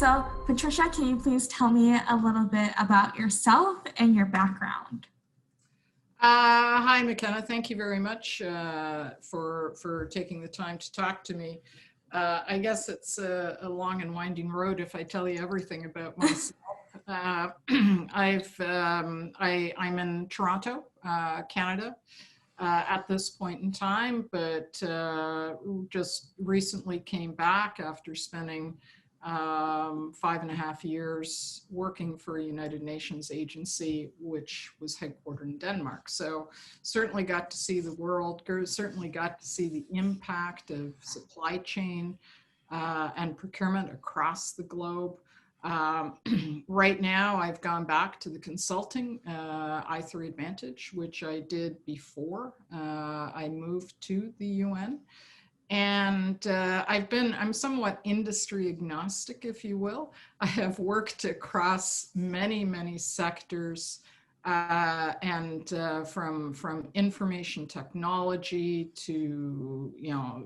So Patricia, can you please tell me a little bit about yourself and your background? Hi, Mackenna. Thank you very much for taking the time to talk to me. I guess it's a long and winding road if I tell you everything about myself. I'm in Toronto, Canada, at this point in time, but just recently came back after spending 5.5 years working for a United Nations agency, which was headquartered in Denmark. So certainly got to see the world, certainly got to see the impact of supply chain and procurement across the globe. Right now, I've gone back to the consulting I3 Advantage, which I did before I moved to the UN. And I'm somewhat industry agnostic, if you will. I have worked across many, many sectors and from information technology to,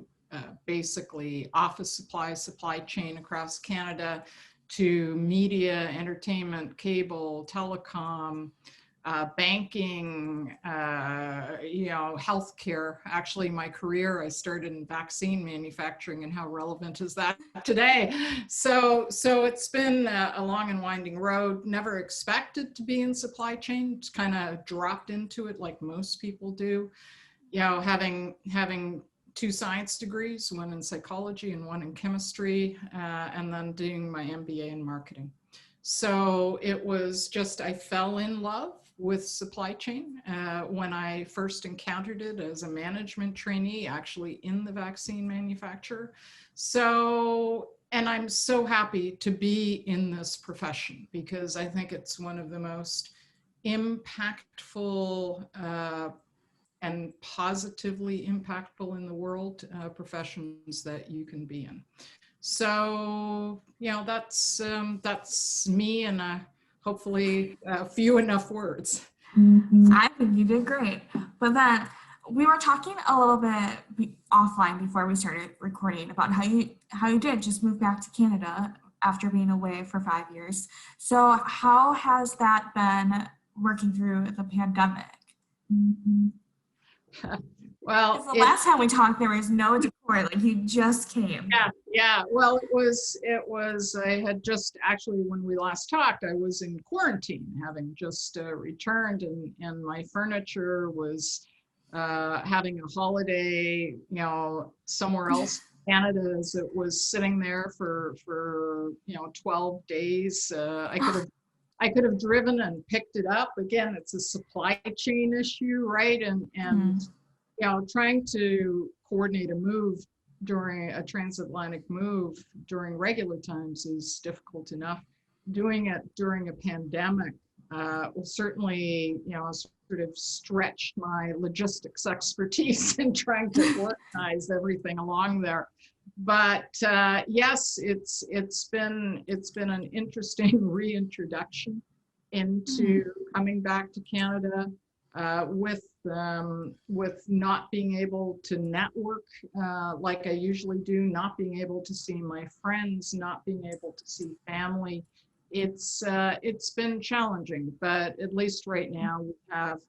basically office supply chain across Canada, to media, entertainment, cable, telecom, banking, healthcare. Actually, my career, I started in vaccine manufacturing, and how relevant is that today? So it's been a long and winding road. Never expected to be in supply chain. Just kind of dropped into it like most people do. Having 2 science degrees, one in psychology and one in chemistry, and then doing my MBA in marketing. So it was just, I fell in love with supply chain when I first encountered it as a management trainee, actually in the vaccine manufacturer. So, and I'm so happy to be in this profession because I think it's one of the most impactful and positively impactful in the world professions that you can be in. So, that's me and hopefully a few enough words. I think you did great. But then we were talking a little bit offline before we started recording about how you did just move back to Canada after being away for 5 years. So how has that been working through the pandemic? Well, the last time we talked, there was no decor, like you just came. Yeah. Well, it was, I had just actually, when we last talked, I was in quarantine, having just returned, and my furniture was having a holiday, somewhere else in Canada, as it was sitting there for 12 days. I could have driven and picked it up. Again, it's a supply chain issue, right? And trying to coordinate a move during a transatlantic move during regular times is difficult enough. Doing it during a pandemic certainly, sort of stretched my logistics expertise in trying to organize everything along there. But yes, it's been an interesting reintroduction into coming back to Canada with not being able to network like I usually do, not being able to see my friends, not being able to see family. It's been challenging, but at least right now we have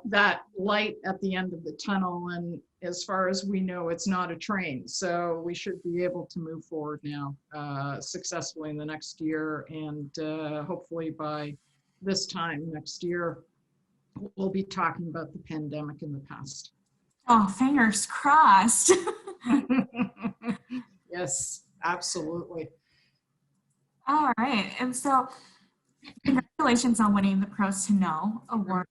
that light at the end of the tunnel, and as far as we know, it's not a train, so we should be able to move forward now successfully in the next year, and hopefully by this time next year we'll be talking about the pandemic in the past. Oh, fingers crossed. Yes, absolutely. All right, and so congratulations on winning the Pros to Know award.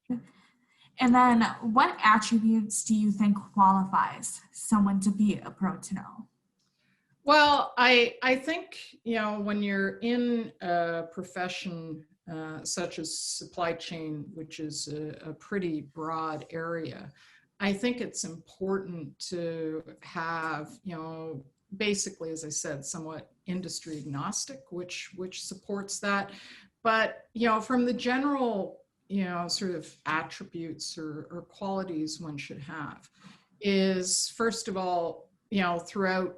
And then what attributes do you think qualifies someone to be a Pro to Know? Well, I think, when you're in a profession such as supply chain, which is a pretty broad area, I think it's important to have, basically, as I said, somewhat industry agnostic, which supports that. But, from the general sort of attributes or qualities one should have is, first of all, throughout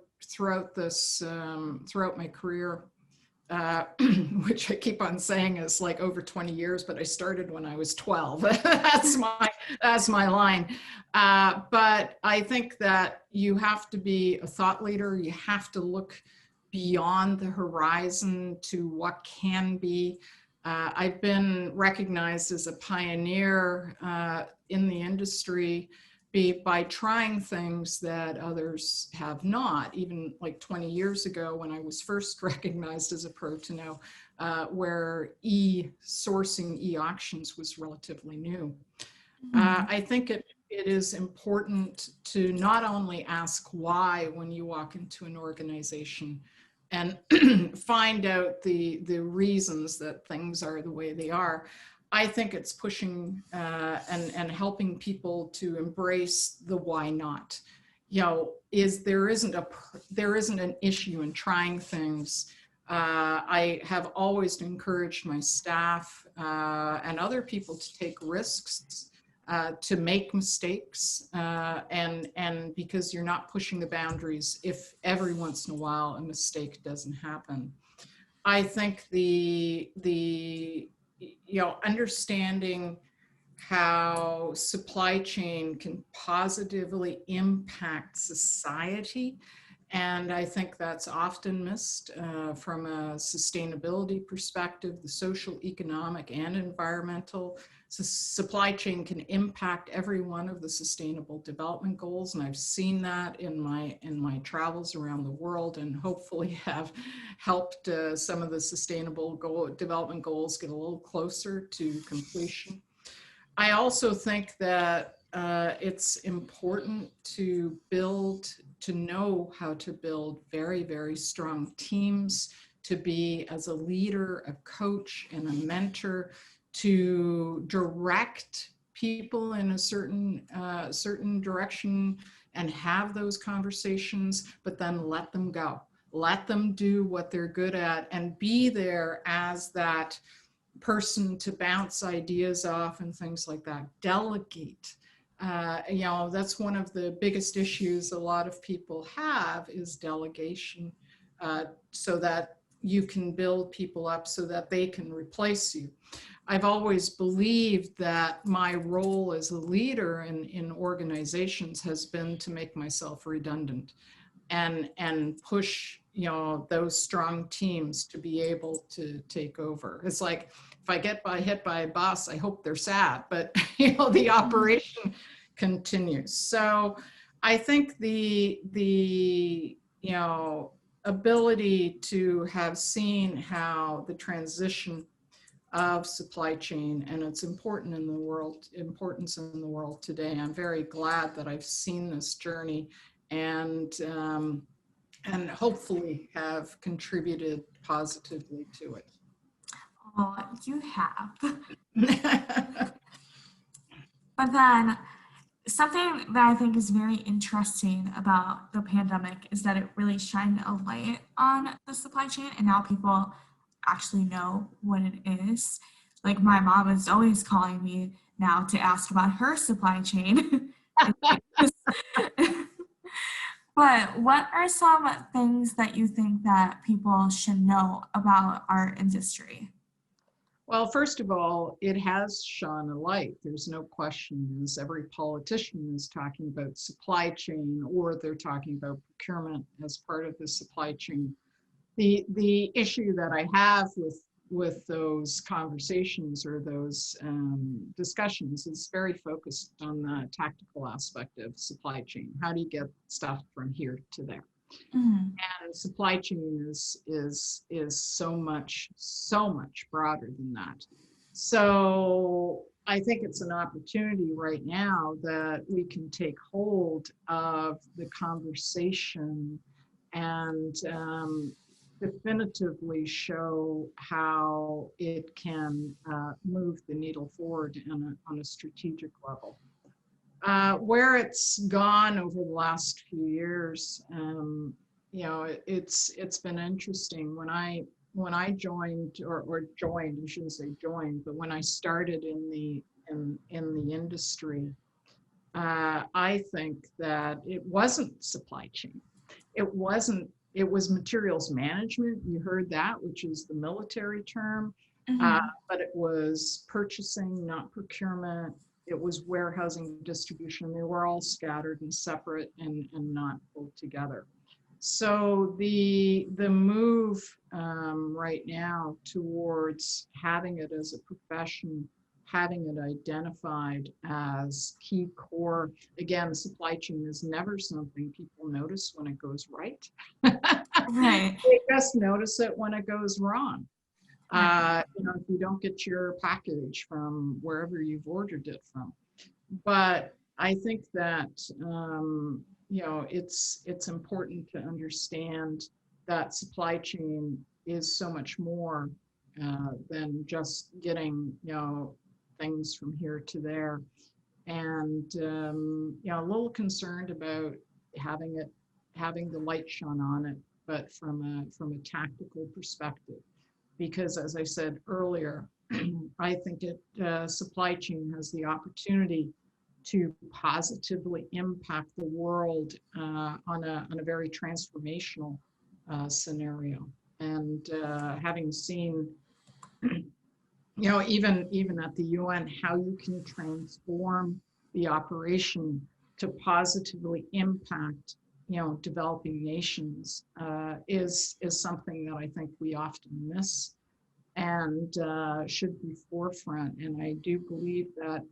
my career, which I keep on saying is like over 20 years, but I started when I was 12. That's my line. But I think that you have to be a thought leader. You have to look beyond the horizon to what can be. I've been recognized as a pioneer in the industry by trying things that others have not. Even like 20 years ago when I was first recognized as a pro to know, where e-sourcing, e-auctions was relatively new. I think it is important to not only ask why when you walk into an organization and find out the reasons that things are the way they are. I think it's pushing and helping people to embrace the why not. You know, there isn't an issue in trying things. I have always encouraged my staff and other people to take risks, to make mistakes, and because you're not pushing the boundaries if every once in a while a mistake doesn't happen. I think understanding how supply chain can positively impact society. And I think that's often missed from a sustainability perspective, the social, economic, and environmental. Supply chain can impact every one of the sustainable development goals. And I've seen that in my travels around the world, and hopefully have helped some of the sustainable development goals get a little closer to completion. I also think that it's important to know how to build very, very strong teams, to be as a leader, a coach, and a mentor, to direct people in a certain direction and have those conversations, but then let them go. Let them do what they're good at and be there as that person to bounce ideas off and things like that. Delegate. That's one of the biggest issues a lot of people have is delegation, so that you can build people up so that they can replace you. I've always believed that my role as a leader in organizations has been to make myself redundant and push those strong teams to be able to take over. It's like, if I get hit by a bus, I hope they're sad, but the operation continues. So I think the ability to have seen how the transition of supply chain and its importance in the world today. I'm very glad that I've seen this journey and hopefully have contributed positively to it. Oh, you have. But then something that I think is very interesting about the pandemic is that it really shined a light on the supply chain, and now people actually know what it is. Like my mom is always calling me now to ask about her supply chain. But what are some things that you think that people should know about our industry? Well, first of all, it has shone a light. There's no question, as every politician is talking about supply chain, or they're talking about procurement as part of the supply chain. The issue that I have with those conversations or those discussions is very focused on the tactical aspect of supply chain. How do you get stuff from here to there? Mm. And supply chain is so much broader than that. So I think it's an opportunity right now that we can take hold of the conversation and definitively show how it can move the needle forward on a strategic level. Where it's gone over the last few years, it's been interesting. When I joined, or joined, you shouldn't say joined, but when I started in the industry, I think that it wasn't supply chain. It wasn't It was materials management. You heard that, which is the military term. Mhm. But it was purchasing, not procurement. It was warehousing, distribution. They were all scattered and separate and not pulled together. So the move right now towards having it as a profession, having it identified as key core. Again, supply chain is never something people notice when it goes right. Right. They just notice it when it goes wrong. Right. If you don't get your package from wherever you've ordered it from. But I think that it's important to understand that supply chain is so much more than just getting things from here to there, and a little concerned about having the light shone on it, but from a tactical perspective, because as I said earlier, I think supply chain has the opportunity to positively impact the world on a very transformational scenario. And having seen, even at the UN, how you can transform the operation to positively impact, developing nations is something that I think we often miss and should be forefront. And I do believe that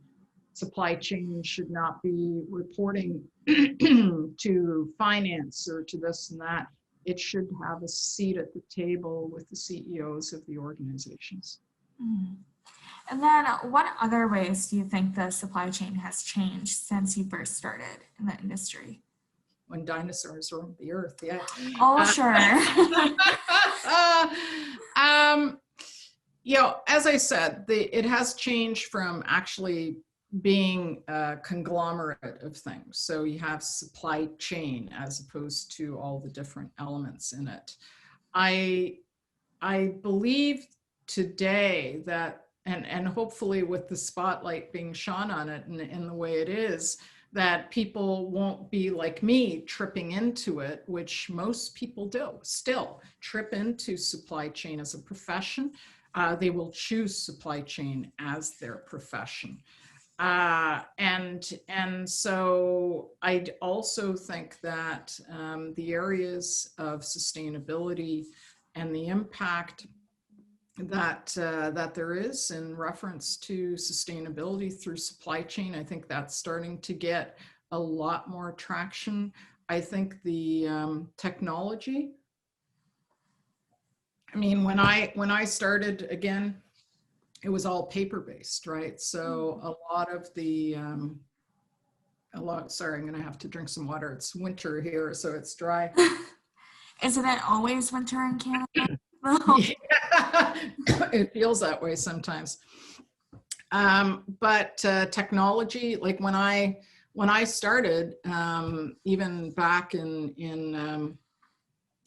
supply chain should not be reporting to finance or to this and that. It should have a seat at the table with the CEOs of the organizations. Mhm. And then what other ways do you think the supply chain has changed since you first started in the industry? When dinosaurs roamed the earth, yeah. Oh, sure. um, as I said, it has changed from actually being a conglomerate of things. So you have supply chain as opposed to all the different elements in it. I believe today that, and hopefully with the spotlight being shone on it in the way it is, that people won't be like me tripping into it, which most people do still trip into supply chain as a profession. They will choose supply chain as their profession. And so I also think that the areas of sustainability and the impact that there is in reference to sustainability through supply chain, I think that's starting to get a lot more traction. I think the technology. I mean, when I started, again, it was all paper based, right? So a lot of the sorry, I'm gonna have to drink some water. It's winter here, so it's dry. Isn't it always winter in Canada? Yeah, it feels that way sometimes. But technology, like when I started, even back in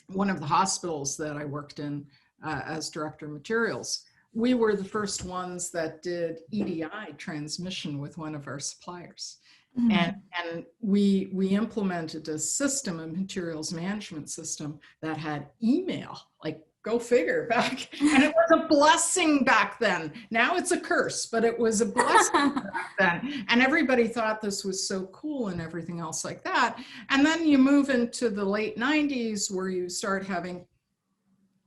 one of the hospitals that I worked in as director of materials, we were the first ones that did EDI transmission with one of our suppliers. And we implemented a system, a materials management system that had email, like go figure back. And it was a blessing back then. Now it's a curse, but it was a blessing back then. And everybody thought this was so cool and everything else like that. And then you move into the late 90s where you start having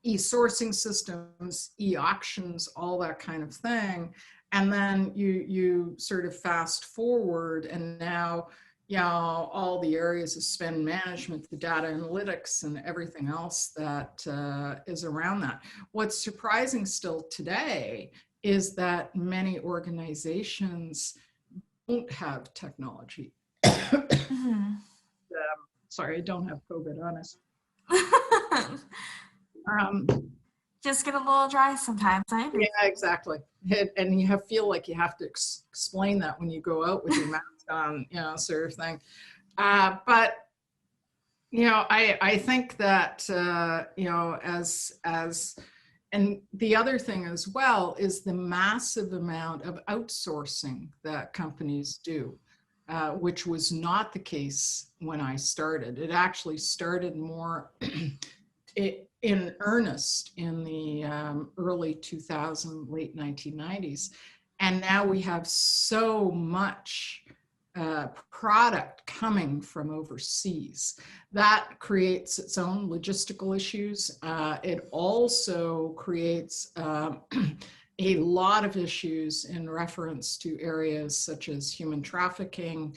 e-sourcing systems, e-auctions, all that kind of thing. And then you sort of fast forward, and now, all the areas of spend management, the data analytics, and everything else that is around that. What's surprising still today is that many organizations don't have technology. Sorry, I don't have COVID, honest. Just get a little dry sometimes. Yeah, exactly. And you feel like you have to explain that when you go out with your mask on, sort of thing. But I think that and the other thing as well is the massive amount of outsourcing that companies do. which was not the case when I started. It actually started more in earnest in the early 2000s, late 1990s. And now we have so much product coming from overseas. That creates its own logistical issues. It also creates a lot of issues in reference to areas such as human trafficking,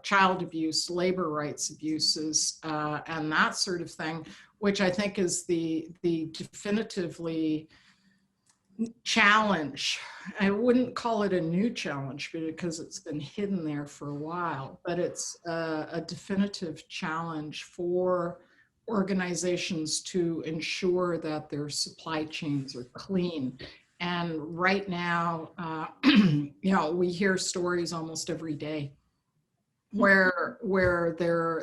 child abuse, labor rights abuses, and that sort of thing, which I think is the definitively challenge. I wouldn't call it a new challenge because it's been hidden there for a while, but it's a definitive challenge for organizations to ensure that their supply chains are clean. And right now, we hear stories almost every day where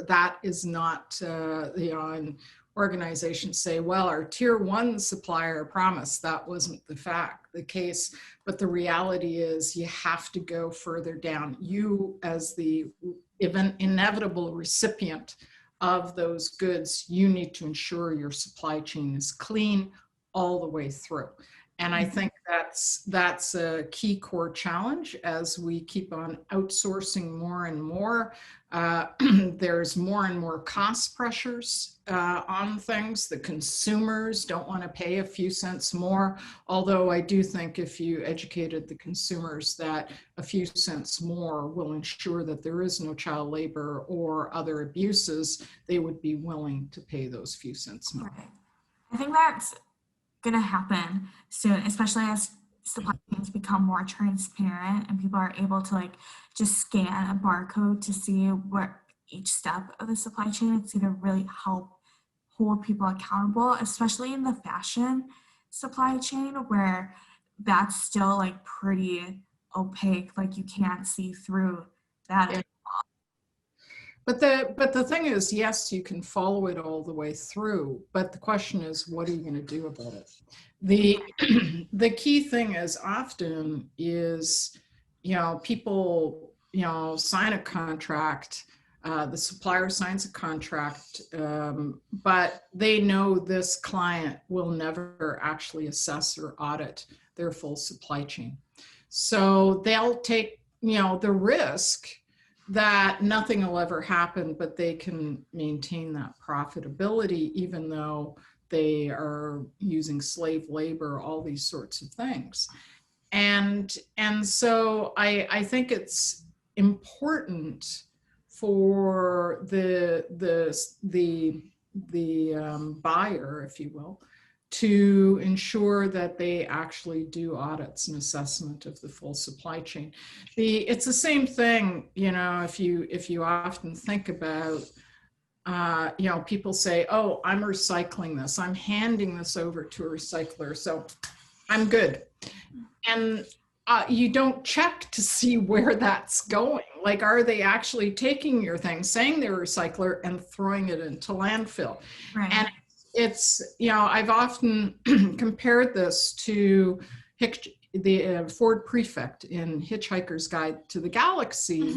that is not, and organizations say, well, our tier 1 supplier promised. That wasn't the case, but the reality is you have to go further down. You, as the inevitable recipient of those goods, you need to ensure your supply chain is clean all the way through. And I think that's a key core challenge as we keep on outsourcing more and more. There's more and more cost pressures on things. The consumers don't want to pay a few cents more, although I do think if you educated the consumers that a few cents more will ensure that there is no child labor or other abuses, they would be willing to pay those few cents more. Right. I think that's going to happen soon, especially as supply chains become more transparent and people are able to just scan a barcode to see where each step of the supply chain. It's going to really help hold people accountable, especially in the fashion supply chain where that's still pretty opaque, you can't see through that. Yeah. But the thing is, yes, you can follow it all the way through, but the question is, what are you going to do about it? The key thing is often is, people, sign a contract, the supplier signs a contract, but they know this client will never actually assess or audit their full supply chain. So they'll take, the risk that nothing will ever happen, but they can maintain that profitability, even though they are using slave labor, all these sorts of things. And so I think it's important for the buyer, if you will, to ensure that they actually do audits and assessment of the full supply chain. It's the same thing, if you often think about, people say, oh, I'm recycling this, I'm handing this over to a recycler, so I'm good. And you don't check to see where that's going. Are they actually taking your thing, saying they're a recycler, and throwing it into landfill? Right. And it's, I've often compared this to the Ford Prefect in Hitchhiker's Guide to the Galaxy,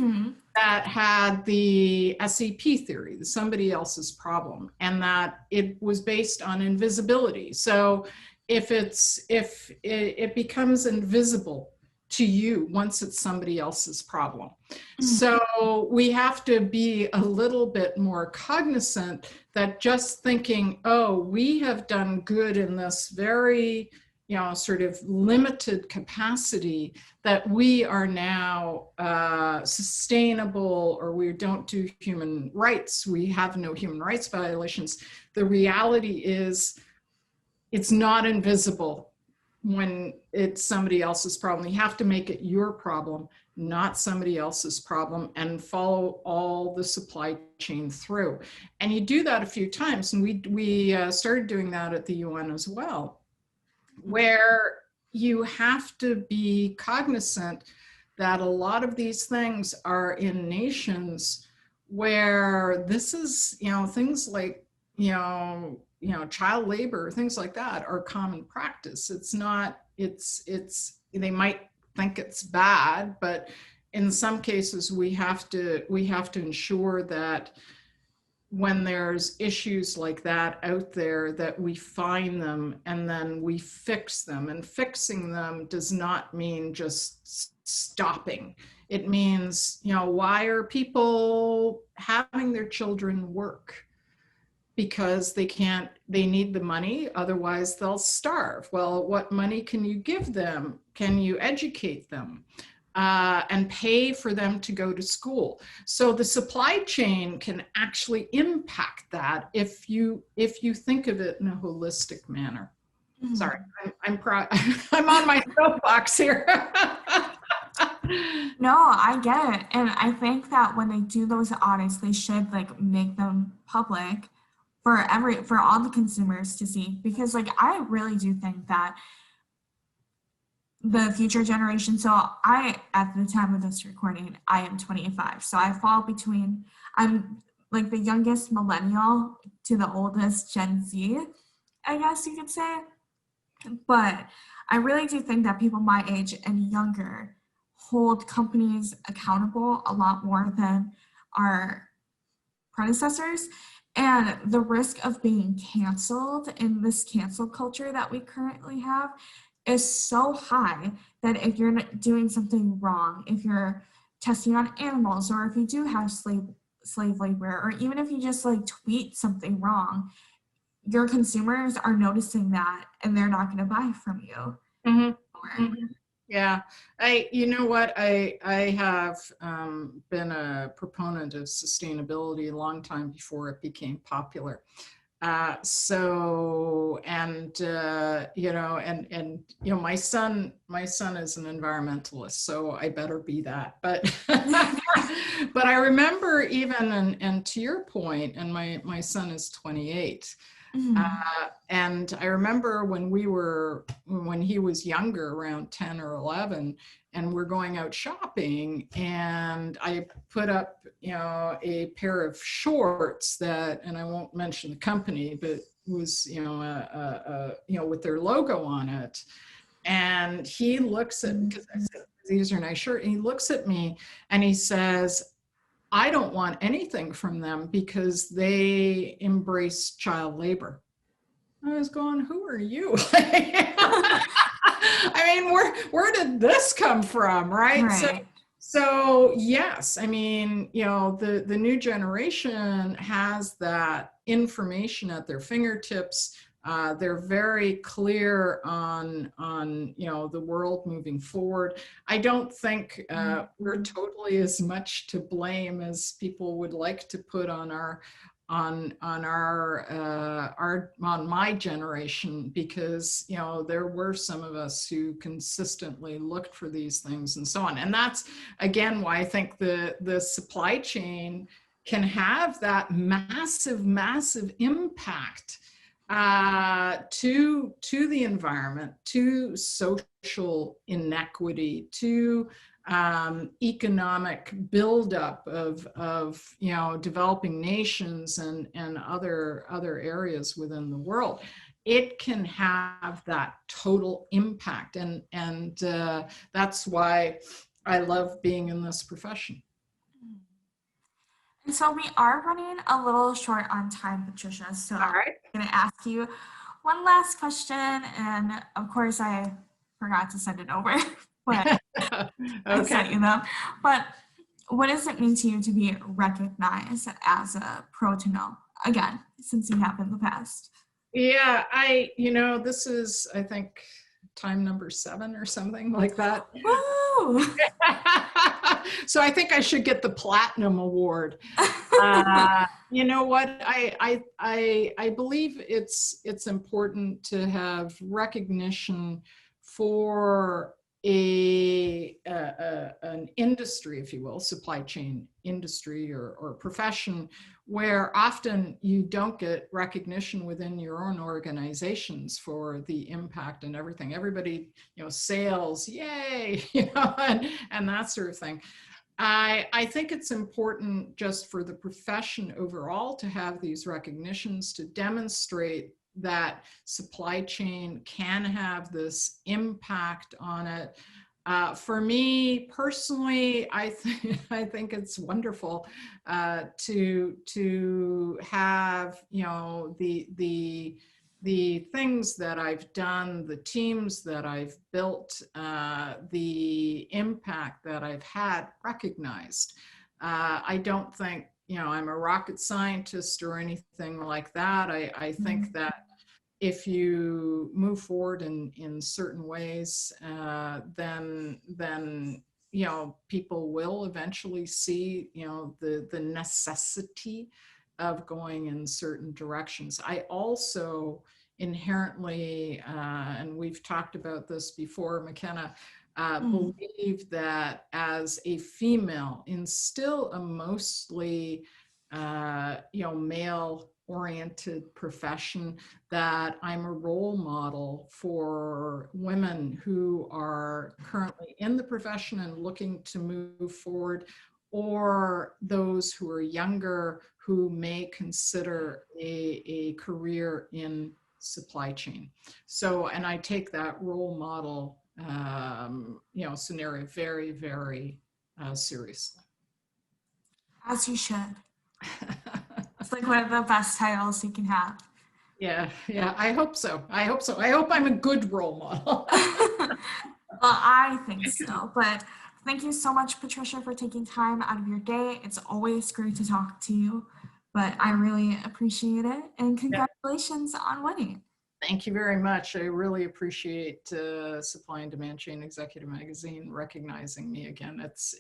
that had the SEP theory, the somebody else's problem, and that it was based on invisibility. So if it becomes invisible to you once it's somebody else's problem. So we have to be a little bit more cognizant that just thinking, oh, we have done good in this very, sort of limited capacity, that we are now sustainable, or we don't do human rights, we have no human rights violations. The reality is it's not invisible when it's somebody else's problem. You have to make it your problem, not somebody else's problem, and follow all the supply chain through. And you do that a few times, and we started doing that at the UN as well, where you have to be cognizant that a lot of these things are in nations where this is, things like, child labor, things like that are common practice. It's not, they might think it's bad, but in some cases, we have to ensure that when there's issues like that out there, that we find them and then we fix them. And fixing them does not mean just stopping. It means, you know, why are people having their children work? Because they need the money, otherwise they'll starve. Well, what money can you give them? Can you educate them? And pay for them to go to school. So the supply chain can actually impact that if you think of it in a holistic manner. Mhm. Sorry, I'm I'm on my soapbox here. No, I get it. And I think that when they do those audits, they should like make them public for all the consumers to see, because like I really do think that the future generation. So at the time of this recording, I am 25. So I fall between, I'm like the youngest millennial to the oldest Gen Z, I guess you could say. But I really do think that people my age and younger hold companies accountable a lot more than our predecessors. And the risk of being canceled in this cancel culture that we currently have is so high that if you're doing something wrong, if you're testing on animals, or if you do have slave labor, or even if you just like tweet something wrong, your consumers are noticing that and they're not going to buy from you. Mm-hmm. Mm-hmm. Yeah, you know what, I have been a proponent of sustainability a long time before it became popular. So, and you know, and you know, my son is an environmentalist, so I better be that. But but I remember even, and to your point, and my son is 28. And I remember when he was younger, around 10 or 11, and we're going out shopping, and I put up, you know, a pair of shorts that, and I won't mention the company, but was, you know, you know, with their logo on it. And he looks at, because I said, these are nice shirts, and he looks at me and he says, I don't want anything from them because they embrace child labor. I was going, who are you? I mean, where did this come from, right? Right. So yes, I mean, you know, the new generation has that information at their fingertips. They're very clear on you know, the world moving forward. I don't think we're totally as much to blame as people would like to put on our on my generation, because you know, there were some of us who consistently looked for these things and so on. And that's again why I think the supply chain can have that massive impact to the environment, to social inequity, to economic buildup of you know, developing nations and other areas within the world. It can have that total impact, and that's why I love being in this profession. And so we are running a little short on time, Patricia. So All right. I'm going to ask you one last question. And of course, I forgot to send it over, but I sent you them. But what does it mean to you to be recognized as a pro to know? Again, since you have in the past. Yeah, you know, this is, I think, time number 7 or something like that. Woo! So I think I should get the platinum award. You know what? I believe it's important to have recognition for an industry, if you will, supply chain industry or profession, where often you don't get recognition within your own organizations for the impact and everything. Everybody, you know, sales, yay, you know, and that sort of thing. I think it's important just for the profession overall to have these recognitions, to demonstrate that supply chain can have this impact on it. For me personally, I think it's wonderful to have, you know, the things that I've done, the teams that I've built, the impact that I've had recognized. I don't think, you know, I'm a rocket scientist or anything like that. I think that if you move forward in certain ways, then you know, people will eventually see, you know, the necessity of going in certain directions. I also inherently, and we've talked about this before, Mackenna, believe that as a female in still a mostly, you know, male oriented profession, that I'm a role model for women who are currently in the profession and looking to move forward, or those who are younger who may consider a career in supply chain. So, and I take that role model, you know, scenario very, very seriously. As you should. It's like one of the best titles you can have. Yeah, yeah, I hope so. I hope so. I hope I'm a good role model. Well, I think so. But thank you so much, Patricia, for taking time out of your day. It's always great to talk to you, but I really appreciate it. And Yeah, congratulations on winning. thank you very much. I really appreciate Supply and Demand Chain Executive Magazine recognizing me again. It's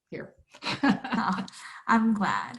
here. I'm glad.